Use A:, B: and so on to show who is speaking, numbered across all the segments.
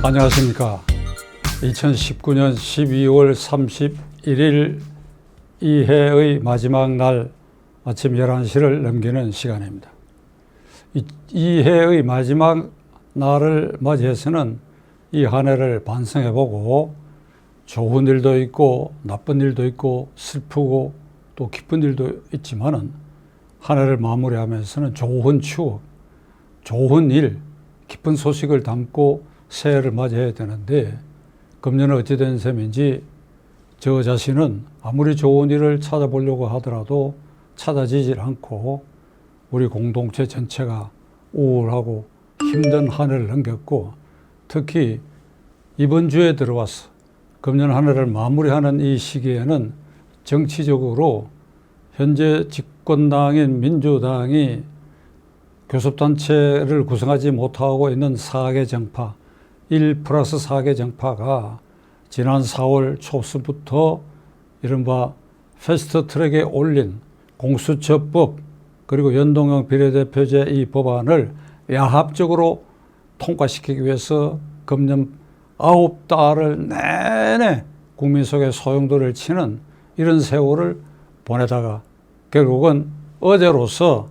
A: 안녕하십니까. 2019년 12월 31일 이 해의 마지막 날 아침 11시를 넘기는 시간입니다. 이 해의 마지막 날을 맞이해서는 이 한 해를 반성해보고 좋은 일도 있고 나쁜 일도 있고 슬프고 또 기쁜 일도 있지만은 한 해를 마무리하면서는 좋은 추억, 좋은 일, 기쁜 소식을 담고 새해를 맞이해야 되는데 금년은 어찌된 셈인지 저 자신은 아무리 좋은 일을 찾아보려고 하더라도 찾아지질 않고 우리 공동체 전체가 우울하고 힘든 한 해를 넘겼고 특히 이번 주에 들어와서 금년 한 해를 마무리하는 이 시기에는 정치적으로 현재 집권당인 민주당이 교섭단체를 구성하지 못하고 있는 4개 정파, 1+4개 정파가 지난 4월 초부터 이른바 패스트트랙에 올린 공수처법 그리고 연동형 비례대표제 이 법안을 야합적으로 통과시키기 위해서 금년 9달을 내내 국민 속에 소용돌이를 치는 이런 세월을 보내다가 결국은 어제로서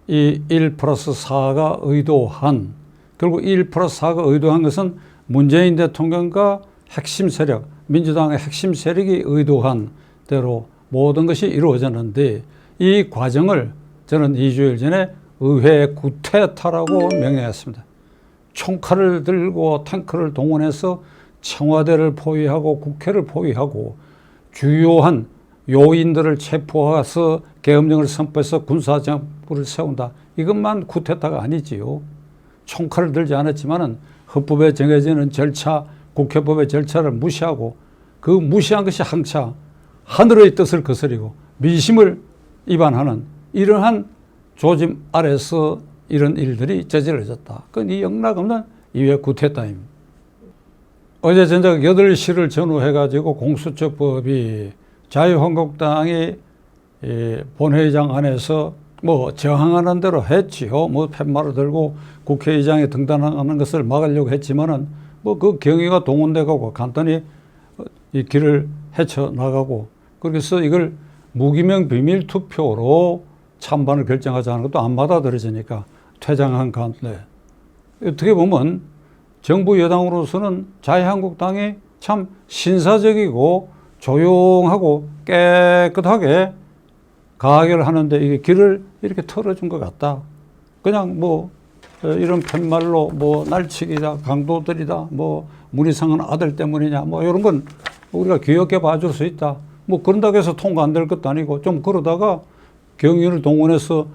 A: 이 1+4가 의도한, 결국 1+4가 의도한 것은 문재인 대통령과 핵심 세력, 민주당의 핵심 세력이 의도한 대로 모든 것이 이루어졌는데 이 과정을 저는 2주일 전에 의회 구태타라고 명명했습니다. 총칼을 들고 탱크를 동원해서 청와대를 포위하고 국회를 포위하고 주요한 요인들을 체포해서 계엄령을 선포해서 군사정부를 세운다. 이것만 쿠데타가 아니지요. 총칼을 들지 않았지만은 헌법에 정해지는 절차, 국회법의 절차를 무시하고 그 무시한 것이 항차 하늘의 뜻을 거스리고 민심을 위반하는 이러한 조짐 아래서 이런 일들이 저질러졌다. 그건 이 영락없는 이외 쿠데타입니다. 어제 저녁 8시를 전후해가지고 공수처법이 자유한국당이 본회의장 안에서 뭐 저항하는 대로 했지요. 뭐 팻말을 들고 국회의장에 등단하는 것을 막으려고 했지만은 뭐 그 경위가 동원돼가고 간단히 이 길을 헤쳐나가고 그래서 이걸 무기명 비밀 투표로 찬반을 결정하자는 것도 안 받아들여지니까 퇴장한 가운데 어떻게 보면 정부 여당으로서는 자유한국당이 참 신사적이고 조용하고 깨끗하게 가결을 하는데 이게 길을 이렇게 털어준 것 같다. 그냥 뭐 이런 팻말로 뭐 날치기다, 강도들이다, 뭐 문희상은 아들 때문이냐, 뭐 이런 건 우리가 귀엽게 봐줄 수 있다. 뭐 그런다고 해서 통과 안 될 것도 아니고 좀 그러다가 경위를 동원해서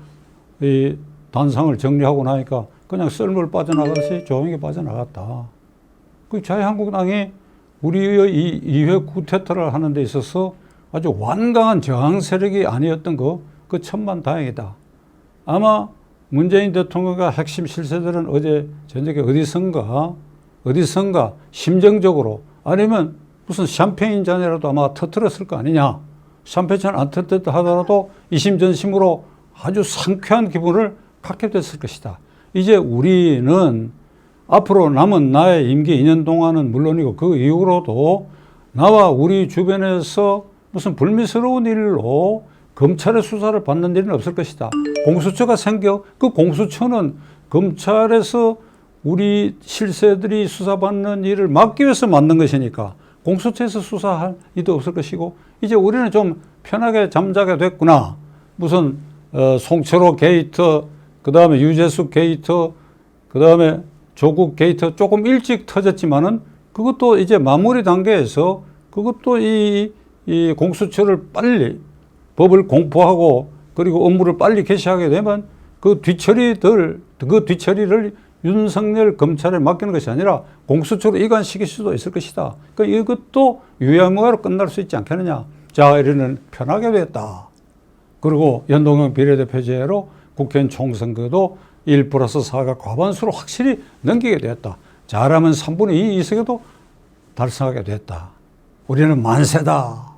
A: 이 단상을 정리하고 나니까 그냥 썰물 빠져나가듯이 조용히 빠져나갔다. 그 자유한국당이 우리의 이 이회 쿠데타를 하는 데 있어서 아주 완강한 저항 세력이 아니었던 거, 그 천만다행이다. 아마 문재인 대통령과 핵심 실세들은 어제 저녁에 어디선가 심정적으로 아니면 무슨 샴페인 잔이라도 아마 터뜨렸을 거 아니냐. 샴페인 잔 안 터뜨렸다 하더라도 이심전심으로 아주 상쾌한 기분을 갖게 됐을 것이다. 이제 우리는 앞으로 남은 나의 임기 2년 동안은 물론이고 그 이후로도 나와 우리 주변에서 무슨 불미스러운 일로 검찰의 수사를 받는 일은 없을 것이다. 공수처가 생겨 그 공수처는 검찰에서 우리 실세들이 수사받는 일을 막기 위해서 만든 것이니까 공수처에서 수사할 일도 없을 것이고 이제 우리는 좀 편하게 잠자게 됐구나. 무슨 송철호 게이트, 그 다음에 유재수 게이트, 그 다음에 조국 게이트 조금 일찍 터졌지만은 그것도 이제 마무리 단계에서 그것도 이 공수처를 빨리 법을 공포하고 그리고 업무를 빨리 개시하게 되면 그 뒤처리를 윤석열 검찰에 맡기는 것이 아니라 공수처로 이관시킬 수도 있을 것이다. 그러니까 이것도 유야무야로 끝날 수 있지 않겠느냐. 자, 이래는 편하게 됐다. 그리고 연동형 비례대표제로 국회의원 총선거도 1+4가 과반수로 확실히 넘기게 되었다. 잘하면 3분의 2 이석에도 달성하게 됐다. 우리는 만세다.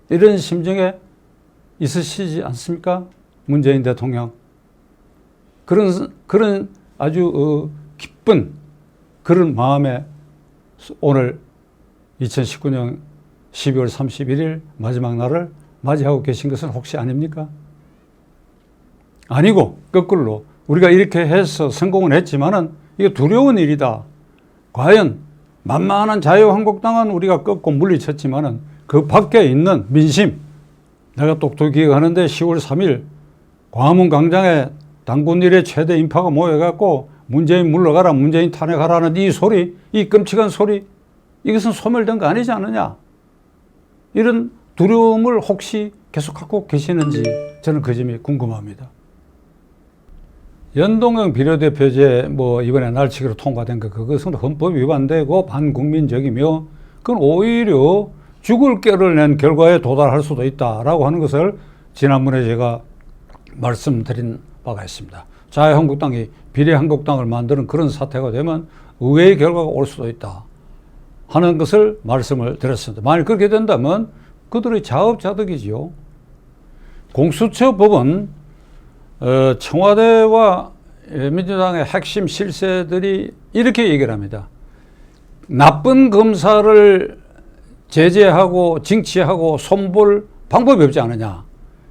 A: 이런 심정에 있으시지 않습니까? 문재인 대통령. 그런 아주 나쁜 그런 마음에 오늘 2019년 12월 31일 마지막 날을 맞이하고 계신 것은 혹시 아닙니까? 아니고 거꾸로 우리가 이렇게 해서 성공은 했지만은 이게 두려운 일이다. 과연 만만한 자유한국당은 우리가 꺾고 물리쳤지만은 그 밖에 있는 민심, 내가 똑똑히 기억하는데 10월 3일 광화문 광장에 당군 일의 최대 인파가 모여갖고 문재인 물러가라, 문재인 탄핵하라는 이 소리, 이 끔찍한 소리, 이것은 소멸된 거 아니지 않느냐? 이런 두려움을 혹시 계속 갖고 계시는지 저는 그 점이 궁금합니다. 연동형 비례대표제 이번에 날치기로 통과된 거 그것은 헌법 위반되고 반국민적이며 그건 오히려 죽을 꾀를 낸 결과에 도달할 수도 있다라고 하는 것을 지난번에 제가 말씀드린 바가 있습니다. 자유한국당이 비례한국당을 만드는 그런 사태가 되면 의외의 결과가 올 수도 있다 하는 것을 말씀을 드렸습니다. 만약 그렇게 된다면 그들의 자업자득이지요. 공수처법은 청와대와 민주당의 핵심 실세들이 이렇게 얘기를 합니다. 나쁜 검사를 제재하고 징치하고 손볼 방법이 없지 않느냐.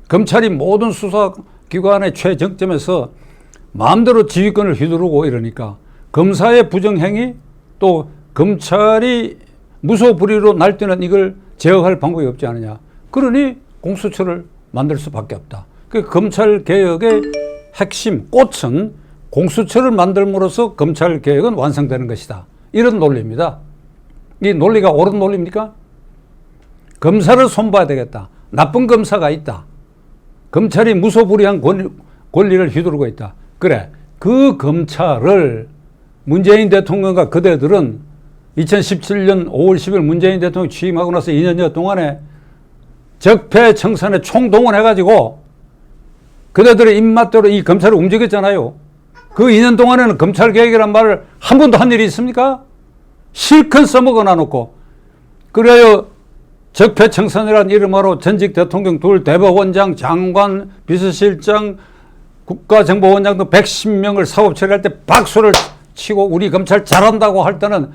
A: 검찰이 모든 수사기관의 최정점에서 마음대로 지휘권을 휘두르고 이러니까 검사의 부정행위 또 검찰이 무소불위로 날뛰는 이걸 제어할 방법이 없지 않느냐. 그러니 공수처를 만들 수밖에 없다. 그 검찰개혁의 핵심 꽃은 공수처를 만들므로써 검찰개혁은 완성되는 것이다. 이런 논리입니다. 이 논리가 옳은 논리입니까? 검사를 손봐야 되겠다. 나쁜 검사가 있다. 검찰이 무소불위한 권리를 휘두르고 있다. 그래, 그 검찰을 문재인 대통령과 그대들은 2017년 5월 10일 문재인 대통령이 취임하고 나서 2년여 동안에 적폐청산에 총동원해가지고 그대들의 입맛대로 이 검찰을 움직였잖아요. 그 2년 동안에는 검찰개혁이란 말을 한 번도 한 일이 있습니까? 실컷 써먹어 놔놓고 그래요. 적폐청산이라는 이름으로 전직 대통령 둘, 대법원장, 장관, 비서실장, 국가정보원장 등 110명을 사법 처리할 때 박수를 치고 우리 검찰 잘한다고 할 때는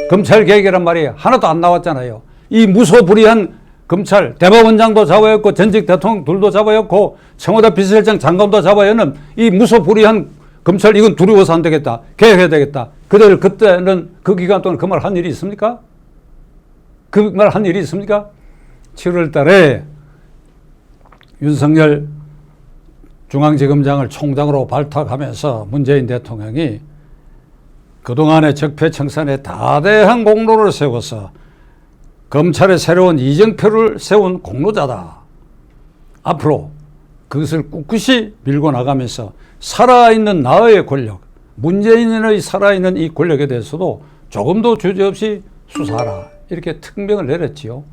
A: 검찰개혁이란 말이 하나도 안 나왔잖아요. 이 무소불위한 검찰, 대법원장도 잡아였고 전직 대통령 둘도 잡아였고 청와대 비서실장 장관도 잡아였는 이 무소불위한 검찰 이건 두려워서 안 되겠다. 개혁해야 되겠다. 그들 그때는 그 기간 동안 그 말 한 일이 있습니까? 그 말 한 일이 있습니까? 7월 달에 윤석열 중앙지검장을 총장으로 발탁하면서 문재인 대통령이 그동안의 적폐청산에 다대한 공로를 세워서 검찰의 새로운 이정표를 세운 공로자다. 앞으로 그것을 꿋꿋이 밀고 나가면서 살아있는 나의 권력, 문재인의 살아있는 이 권력에 대해서도 조금도 주저없이 수사하라. 이렇게 특명을 내렸지요.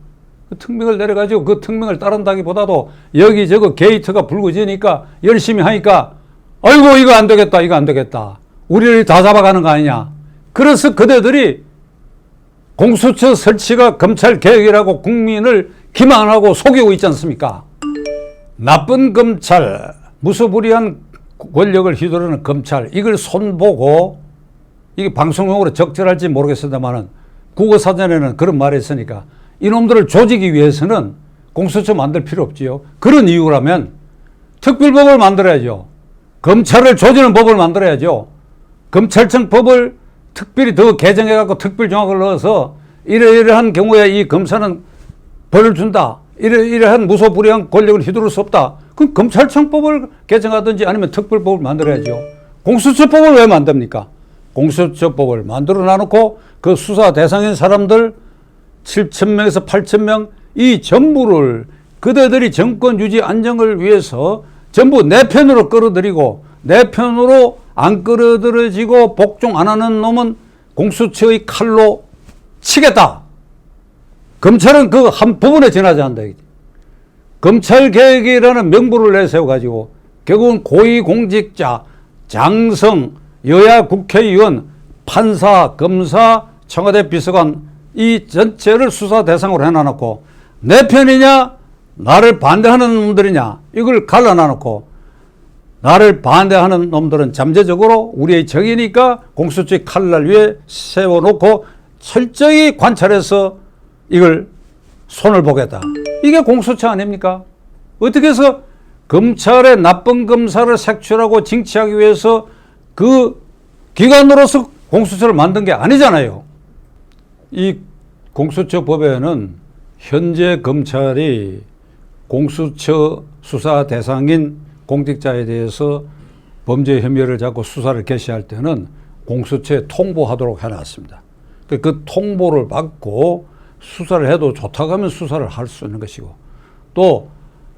A: 그 특명을 내려가지고 그 특명을 따른다기보다도 여기저기 게이트가 불거지니까 열심히 하니까 아이고 이거 안 되겠다 이거 안 되겠다. 우리를 다 잡아가는 거 아니냐. 그래서 그대들이 공수처 설치가 검찰개혁이라고 국민을 기만하고 속이고 있지 않습니까? 나쁜 검찰, 무소불위한 권력을 휘두르는 검찰 이걸 손보고 이게 방송용으로 적절할지 모르겠습니다만은 국어사전에는 그런 말이 있으니까 이놈들을 조지기 위해서는 공수처 만들 필요 없지요. 그런 이유라면 특별법을 만들어야죠. 검찰을 조지는 법을 만들어야죠. 검찰청 법을 특별히 더 개정해갖고 특별조항을 넣어서 이러이러한 경우에 이 검사는 벌을 준다. 이러이러한 무소불위한 권력을 휘두를 수 없다. 그럼 검찰청법을 개정하든지 아니면 특별법을 만들어야죠. 공수처법을 왜 만듭니까? 공수처법을 만들어 놔놓고 그 수사 대상인 사람들 7,000명에서 8,000명 이 전부를 그대들이 정권 유지 안정을 위해서 전부 내 편으로 끌어들이고 내 편으로 안 끌어들여지고 복종 안 하는 놈은 공수처의 칼로 치겠다. 검찰은 그 한 부분에 지나지 않는다. 검찰개혁이라는 명분을 내세워가지고 결국은 고위공직자, 장성, 여야 국회의원, 판사, 검사, 청와대 비서관 이 전체를 수사 대상으로 해놔놓고 내 편이냐 나를 반대하는 놈들이냐 이걸 갈라놔놓고 나를 반대하는 놈들은 잠재적으로 우리의 적이니까 공수처의 칼날 위에 세워놓고 철저히 관찰해서 이걸 손을 보겠다. 이게 공수처 아닙니까? 어떻게 해서 검찰의 나쁜 검사를 색출하고 징치하기 위해서 그 기관으로서 공수처를 만든 게 아니잖아요. 이 공수처 법에는 현재 검찰이 공수처 수사 대상인 공직자에 대해서 범죄 혐의를 잡고 수사를 개시할 때는 공수처에 통보하도록 해놨습니다. 그 통보를 받고 수사를 해도 좋다고 하면 수사를 할 수 있는 것이고, 또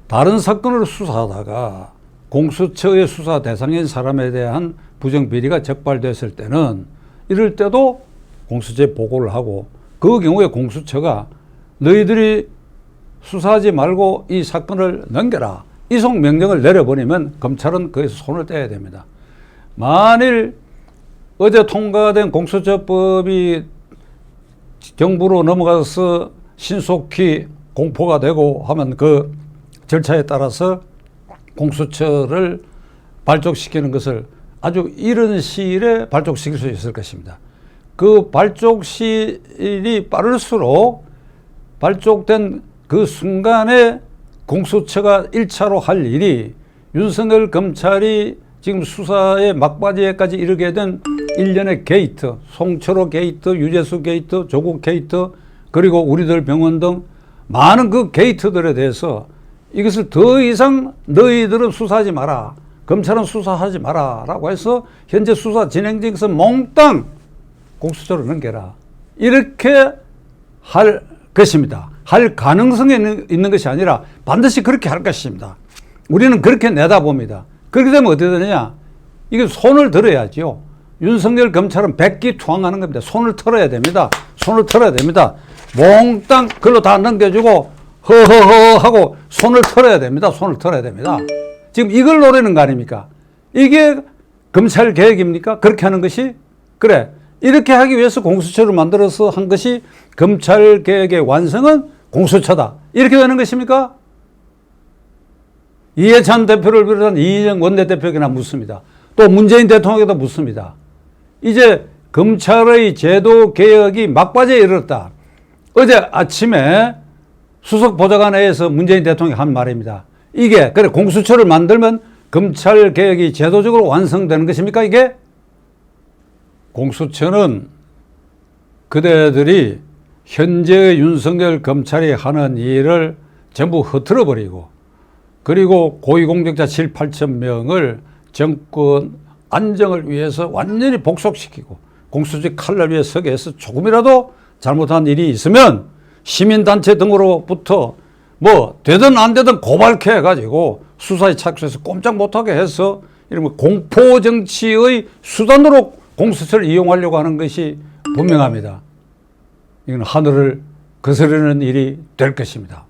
A: 다른 사건을 수사하다가 공수처의 수사 대상인 사람에 대한 부정비리가 적발됐을 때는 이럴 때도 공수처에 보고를 하고, 그 경우에 공수처가 너희들이 수사하지 말고 이 사건을 넘겨라, 이송 명령을 내려버리면 검찰은 거기서 손을 떼야 됩니다. 만일 어제 통과된 공수처법이 정부로 넘어가서 신속히 공포가 되고 하면 그 절차에 따라서 공수처를 발족시키는 것을 아주 이른 시일에 발족시킬 수 있을 것입니다. 그 발족 시일이 빠를수록 발족된 그 순간에 공수처가 1차로 할 일이 윤석열 검찰이 지금 수사의 막바지에까지 이르게 된 일련의 게이트, 송철호 게이트, 유재수 게이트, 조국 게이트, 그리고 우리들 병원 등 많은 그 게이트들에 대해서 이것을 더 이상 너희들은 수사하지 마라, 검찰은 수사하지 마라 라고 해서 현재 수사 진행 중에서 몽땅 공수처로 넘겨라, 이렇게 할 것입니다. 할 가능성이 있는 것이 아니라 반드시 그렇게 할 것입니다. 우리는 그렇게 내다봅니다. 그렇게 되면 어떻게 되느냐, 이게 손을 들어야죠. 윤석열 검찰은 백기투항하는 겁니다. 손을 털어야 됩니다. 손을 털어야 됩니다. 몽땅 그걸로 다 넘겨주고 허허허 하고 손을 털어야 됩니다. 손을 털어야 됩니다. 지금 이걸 노리는 거 아닙니까? 이게 검찰 개혁입니까? 그렇게 하는 것이? 그래, 이렇게 하기 위해서 공수처를 만들어서 한 것이 검찰 개혁의 완성은 공수처다, 이렇게 되는 것입니까? 이해찬 대표를 비롯한 이인영 원내대표에게나 묻습니다. 또 문재인 대통령에게도 묻습니다. 이제 검찰의 제도 개혁이 막바지에 이르렀다. 어제 아침에 수석 보좌관회에서 문재인 대통령이 한 말입니다. 이게 그래 공수처를 만들면 검찰 개혁이 제도적으로 완성되는 것입니까? 이게 공수처는 그대들이 현재 윤석열 검찰이 하는 일을 전부 흐트러버리고, 그리고 고위공직자 7, 8천 명을 정권 안정을 위해서 완전히 복속시키고 공수처 칼날 위에 서게 해서 조금이라도 잘못한 일이 있으면 시민단체 등으로부터 뭐 되든 안 되든 고발케 해가지고 수사에 착수해서 꼼짝 못하게 해서 이런 공포정치의 수단으로 공수처를 이용하려고 하는 것이 분명합니다. 이건 하늘을 거스르는 일이 될 것입니다.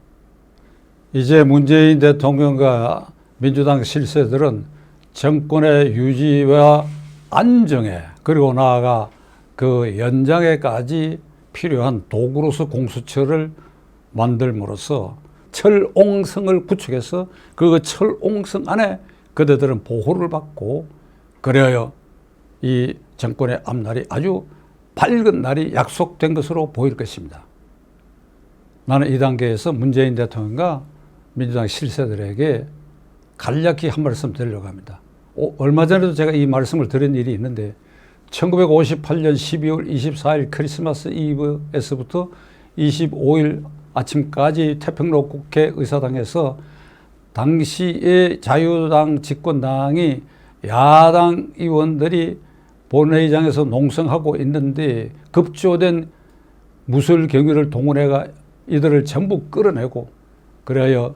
A: 이제 문재인 대통령과 민주당 실세들은 정권의 유지와 안정에, 그리고 나아가 그 연장에까지 필요한 도구로서 공수처를 만들므로써 철옹성을 구축해서 그 철옹성 안에 그대들은 보호를 받고, 그래야 이 정권의 앞날이 아주 밝은 날이 약속된 것으로 보일 것입니다. 나는 이 단계에서 문재인 대통령과 민주당 실세들에게 간략히 한 말씀 드리려고 합니다. 얼마 전에도 제가 이 말씀을 드린 일이 있는데, 1958년 12월 24일 크리스마스 이브에서부터 25일 아침까지 태평로 국회 의사당에서 당시의 자유당 집권당이 야당 의원들이 본회의장에서 농성하고 있는데 급조된 무술경위를 동원해가 이들을 전부 끌어내고, 그래야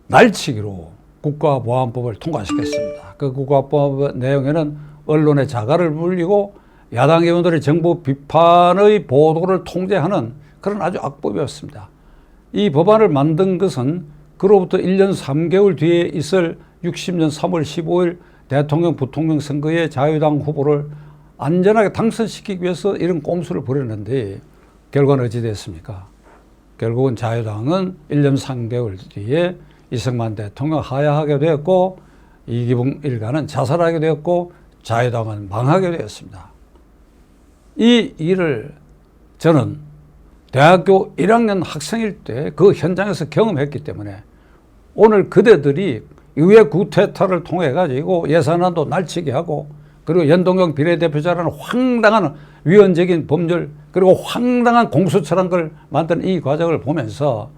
A: 날치기로 국가보안법을 통과시켰습니다. 그 국가보안법 내용에는 언론의 자가를 불리고 야당 의원들의 정부 비판의 보도를 통제하는 그런 아주 악법이었습니다. 이 법안을 만든 것은 그로부터 1년 3개월 뒤에 있을 60년 3월 15일 대통령 부통령 선거에 자유당 후보를 안전하게 당선시키기 위해서 이런 꼼수를 부렸는데 결과는 어찌 됐습니까? 결국은 자유당은 1년 3개월 뒤에 이승만 대통령 하야하게 되었고, 이기붕 일가는 자살하게 되었고 자유당은 망하게 되었습니다. 이 일을 저는 대학교 1학년 학생일 때 그 현장에서 경험했기 때문에 오늘 그대들이 의회 구태타를 통해 가지고 예산안도 날치게 하고 그리고 연동형 비례대표자라는 황당한 위헌적인 법률 그리고 황당한 공수처란 걸 만드는 이 과정을 보면서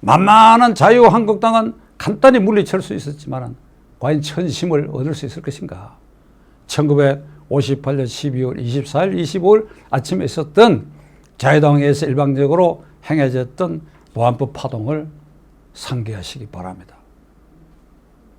A: 만만한 자유한국당은 간단히 물리칠 수 있었지만 과연 천심을 얻을 수 있을 것인가. 1958년 12월 24일 25일 아침에 있었던 자유당에서 일방적으로 행해졌던 보안법 파동을 상기하시기 바랍니다.